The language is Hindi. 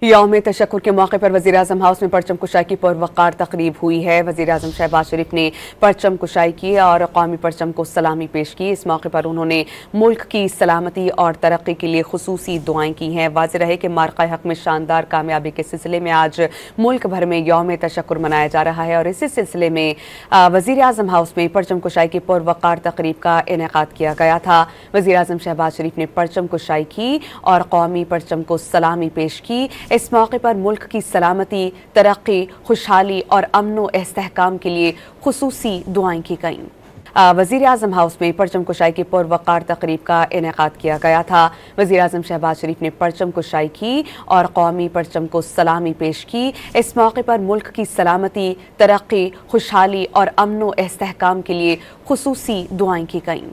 यौम तशक्कुर के मौके पर वज़ीर-ए-आज़म हाउस में परचम कुशाई की पुरवक़ार तकरीब हुई है। वज़ीर-ए-आज़म शहबाज शरीफ ने परचम कुशाई की और कौमी परचम को सलामी पेश की। इस मौके पर उन्होंने मुल्क की सलामती और तरक्की के लिए खुसूसी दुआएं की हैं। वाज़ेह रहे कि मार्का हक में शानदार कामयाबी के सिलसिले में आज मुल्क भर में यौम तशक्कुर मनाया जा रहा है और इसी सिलसिले में वज़ीर-ए-आज़म हाउस में परचम कुशाई की पुरवक़ार तकरीब का इनेकाद किया गया था। वज़ीर-ए-आज़म शहबाज शरीफ ने परचम कुशाई की और कौमी परचम को सलामी पेश की। इस मौके पर मुल्क की सलामती, तरक्की, खुशहाली और अमन व इस्तेहकाम के लिए खुसूसी दुआएं की गईं। वज़ीर-ए-आज़म हाउस में परचम कुशाई की पुरवक़ार तकरीब का इनेकाद किया गया था। वज़ीर-ए-आज़म शहबाज शरीफ ने परचम कुशाई की और कौमी परचम को सलामी पेश की। इस मौके पर मुल्क की सलामती, तरक्की, खुशहाली और अमन व इस्तेहकाम के लिए खुसूसी दुआएं की गईं।